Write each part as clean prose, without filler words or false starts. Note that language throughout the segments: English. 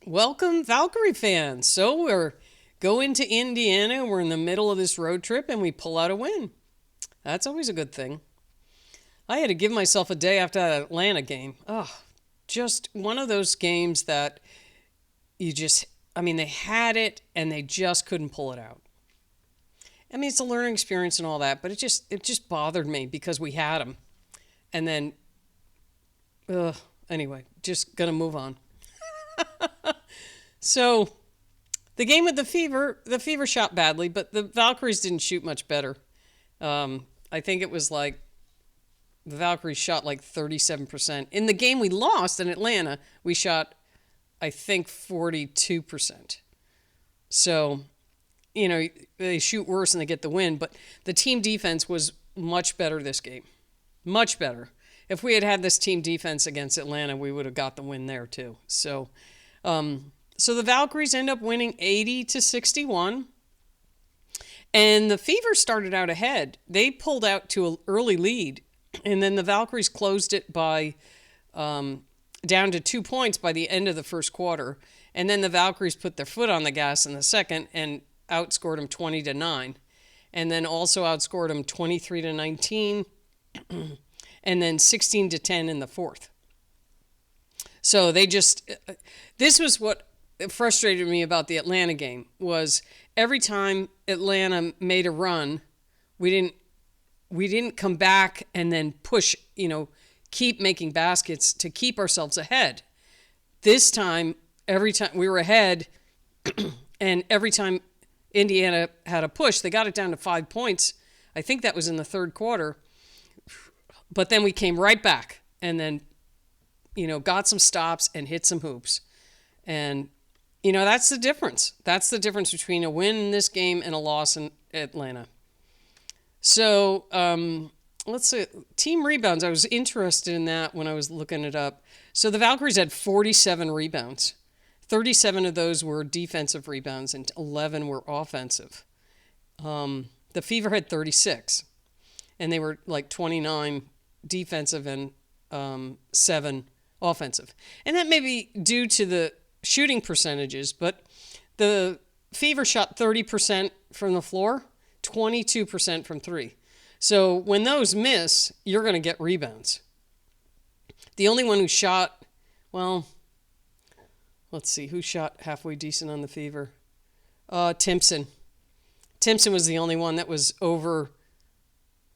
Welcome, Valkyrie fans. So we're going to Indiana. We're in the middle of this road trip and we pull out a win. That's always a good thing. I had to give myself a day after that Atlanta game. Oh, just one of those games that they had it and they just couldn't pull it out. I mean, it's a learning experience and all that, but it just bothered me because we had them. And then, ugh, anyway, just gonna move on. So the game with the Fever shot badly, but the Valkyries didn't shoot much better. I think it was like the Valkyries shot like 37%. In the game we lost in Atlanta, we shot, I think, 42%. So, they shoot worse and they get the win, but the team defense was much better this game. Much better. If we had had this team defense against Atlanta, we would have got the win there too. So the Valkyries end up winning 80-61. And the Fever started out ahead. They pulled out to an early lead, and then the Valkyries closed it by down to 2 points by the end of the first quarter. And then the Valkyries put their foot on the gas in the second and outscored them 20-9. And then also outscored them 23-19 and then 16-10 in the fourth. So this was what frustrated me about the Atlanta game was every time Atlanta made a run, we didn't come back and then push, keep making baskets to keep ourselves ahead. This time, every time we were ahead, and every time Indiana had a push, they got it down to 5 points. I think that was in the third quarter. But then we came right back and then, got some stops and hit some hoops. And, that's the difference. That's the difference between a win in this game and a loss in Atlanta. So, let's see. Team rebounds. I was interested in that when I was looking it up. So the Valkyries had 47 rebounds. 37 of those were defensive rebounds and 11 were offensive. The Fever had 36. And they were like 29 defensive and 7 offensive. And that may be due to the shooting percentages, but the Fever shot 30% from the floor, 22% from three. So when those miss, you're going to get rebounds. The only one who shot, well, let's see, who shot halfway decent on the Fever? Timpson. Timpson was the only one that was over,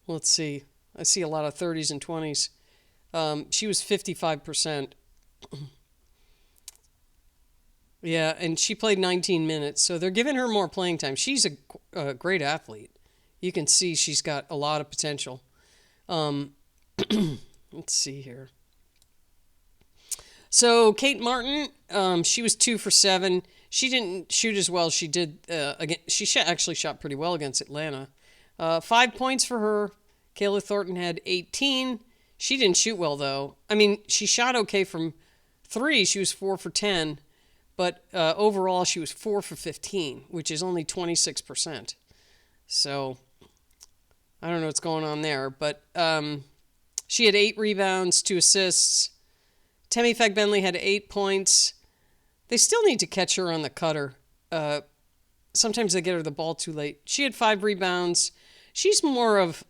let's see, I see a lot of 30s and 20s. She was 55%. Yeah, and she played 19 minutes, so they're giving her more playing time. She's a great athlete. You can see she's got a lot of potential. Let's see here. So Kate Martin, she was 2 for 7. She didn't shoot as well as she did. Actually shot pretty well against Atlanta. 5 points for her. Kayla Thornton had 18. She didn't shoot well, though. I mean, she shot okay from 3. She was 4 for 10. But overall, she was 4 for 15, which is only 26%. So I don't know what's going on there. But she had 8 rebounds, 2 assists. Temi Fagbenley had 8 points. They still need to catch her on the cutter. Sometimes they get her the ball too late. She had 5 rebounds. She's more of,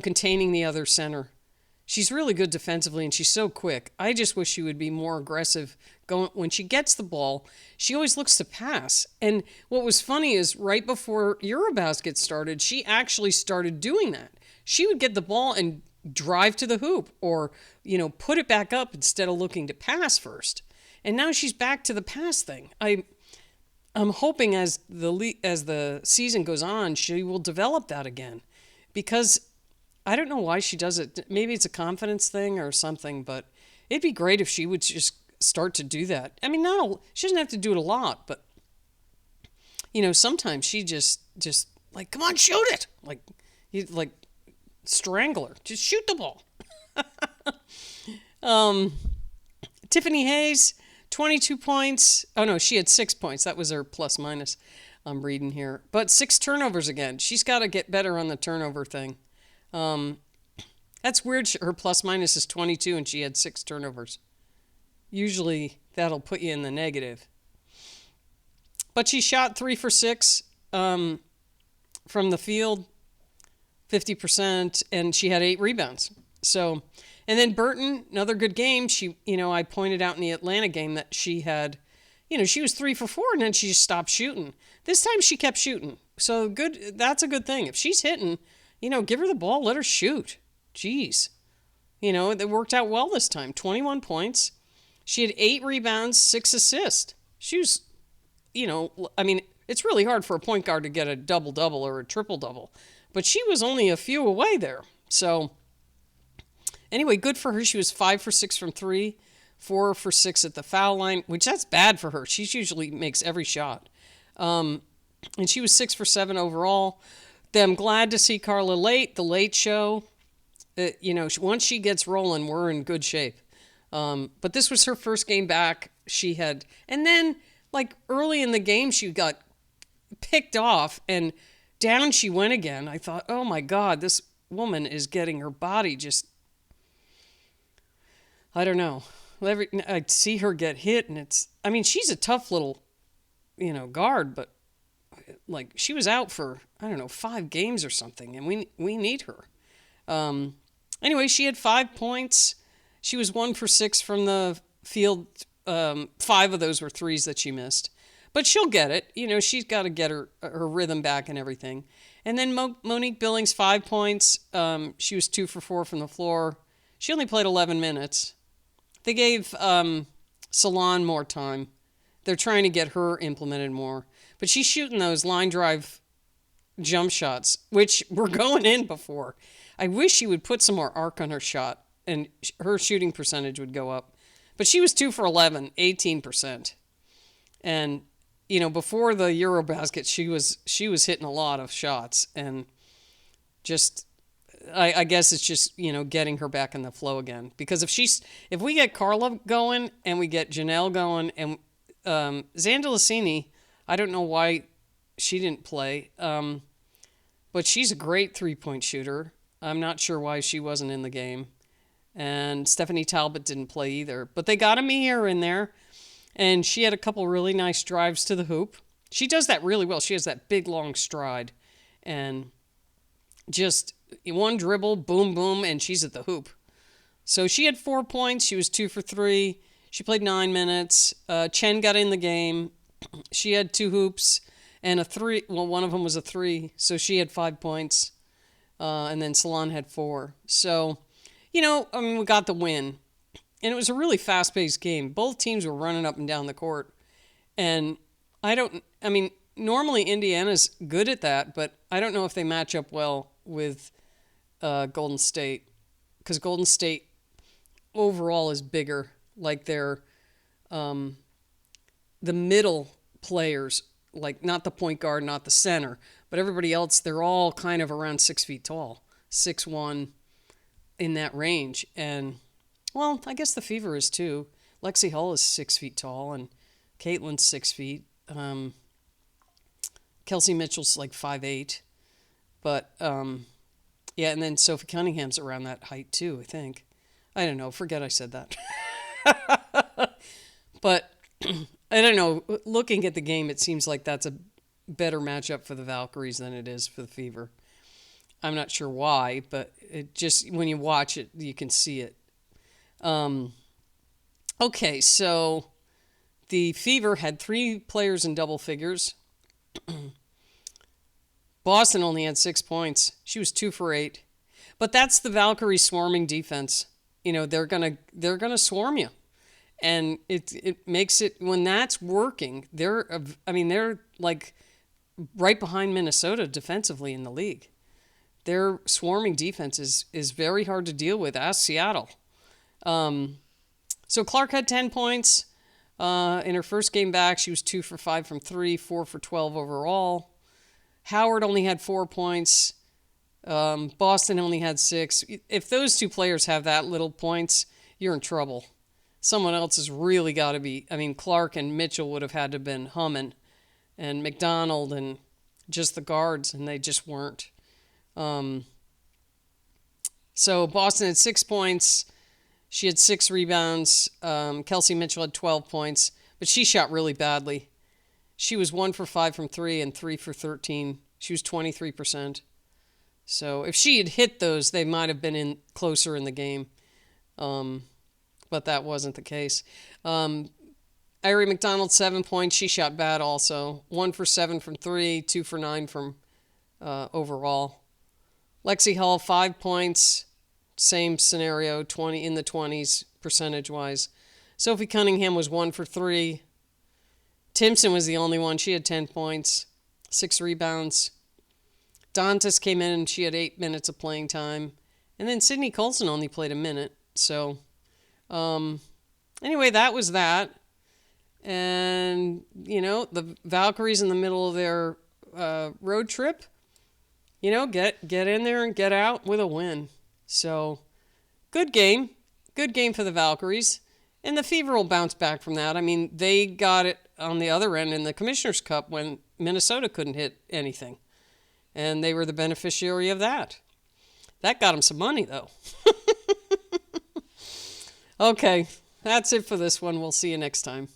containing the other center. She's really good defensively, and she's so quick. I just wish she would be more aggressive. When she gets the ball, she always looks to pass. And what was funny is right before Eurobasket started, she actually started doing that. She would get the ball and drive to the hoop or, put it back up instead of looking to pass first. And now she's back to the pass thing. I'm hoping as the season goes on, she will develop that again because I don't know why she does it. Maybe it's a confidence thing or something, but it'd be great if she would just start to do that. I mean, she doesn't have to do it a lot, but sometimes she just like, come on, shoot it. You strangle her. Just shoot the ball. Tiffany Hayes, 22 points. Oh no, she had 6 points. That was her plus minus. I'm reading here, but 6 turnovers again. She's got to get better on the turnover thing. That's weird. Her plus minus is 22 and she had 6 turnovers. Usually that'll put you in the negative. But she shot 3 for 6 from the field, 50%, and she had 8 rebounds. So, and then Burton, another good game. She, I pointed out in the Atlanta game that she had, she was 3 for 4, and then she just stopped shooting. This time she kept shooting. So good. That's a good thing. If she's hitting, give her the ball, let her shoot. Jeez. It worked out well this time. 21 points. She had 8 rebounds, 6 assists. She was, it's really hard for a point guard to get a double-double or a triple-double. But she was only a few away there. So, anyway, good for her. She was 5 for 6 from 3, 4 for 6 at the foul line, which that's bad for her. She usually makes every shot. And she was 6 for 7 overall. I'm glad to see Carla late, the late show. Once she gets rolling, we're in good shape. But this was her first game back. And then, early in the game, she got picked off, and down she went again. I thought, oh my God, this woman is getting her body just, I don't know. I see her get hit, and she's a tough little, guard, but she was out for, 5 games or something, and we need her. Anyway, she had 5 points. She was 1 for 6 from the field. 5 of those were threes that she missed. But she'll get it. She's got to get her rhythm back and everything. And then Monique Billings, 5 points. She was 2 for 4 from the floor. She only played 11 minutes. They gave Salon more time. They're trying to get her implemented more. But she's shooting those line drive jump shots, which were going in before. I wish she would put some more arc on her shot, and her shooting percentage would go up. But she was 2 for 11, 18%. And, before the Eurobasket, she was hitting a lot of shots. And just, I guess it's just, getting her back in the flow again. Because if we get Carla going, and we get Janelle going, and Zandalicini, I don't know why she didn't play, but she's a great three-point shooter. I'm not sure why she wasn't in the game. And Stephanie Talbot didn't play either. But they got Amir in there, and she had a couple really nice drives to the hoop. She does that really well. She has that big, long stride. And just one dribble, boom, boom, and she's at the hoop. So she had 4 points. She was 2 for 3. She played 9 minutes. Chen got in the game. She had 2 hoops and a 3. Well, one of them was a 3. So she had 5 points. And then Salon had 4. So, we got the win. And it was a really fast-paced game. Both teams were running up and down the court. And normally Indiana's good at that, but I don't know if they match up well with Golden State. Because Golden State overall is bigger. They're the middle players, not the point guard, not the center, but everybody else, they're all kind of around 6 feet tall, 6'1", in that range. And, well, I guess the Fever is too. Lexi Hull is 6 feet tall, and Caitlin's 6 feet. Kelsey Mitchell's 5'8". But, yeah, and then Sophie Cunningham's around that height too, I think. I don't know. Forget I said that. But, I don't know. Looking at the game, it seems like that's a better matchup for the Valkyries than it is for the Fever. I'm not sure why, but it just, when you watch it, you can see it. Okay, so the Fever had 3 players in double figures. Boston only had 6 points. She was 2 for 8. But that's the Valkyries swarming defense. They're gonna swarm you. And it makes it, when that's working, they're right behind Minnesota defensively in the league. Their swarming defense is very hard to deal with. Ask Seattle. So Clark had 10 points in her first game back. She was 2 for 5 from 3, 4 for 12 overall. Howard only had 4 points. Boston only had 6. If those 2 players have that little points, you're in trouble. Someone else has really got to be. Clark and Mitchell would have had to have been humming, and McDonald and just the guards, and they just weren't. So Boston had 6 points. She had 6 rebounds. Kelsey Mitchell had 12 points, but she shot really badly. She was 1 for 5 from 3 and 3 for 13. She was 23%. So if she had hit those, they might have been in closer in the game. But that wasn't the case. Irie McDonald, 7 points. She shot bad also. 1 for 7 from 3, 2 for 9 from overall. Lexi Hull, 5 points. Same scenario, 20 in the 20s percentage-wise. Sophie Cunningham was 1 for 3. Timpson was the only one. She had 10 points, 6 rebounds. Dantas came in and she had 8 minutes of playing time. And then Sydney Colson only played a minute. So, anyway, that was that. And, the Valkyries in the middle of their road trip, get in there and get out with a win. So, good game. Good game for the Valkyries. And the Fever will bounce back from that. I mean, they got it on the other end in the Commissioner's Cup when Minnesota couldn't hit anything. And they were the beneficiary of that. That got them some money, though. Okay, that's it for this one. We'll see you next time.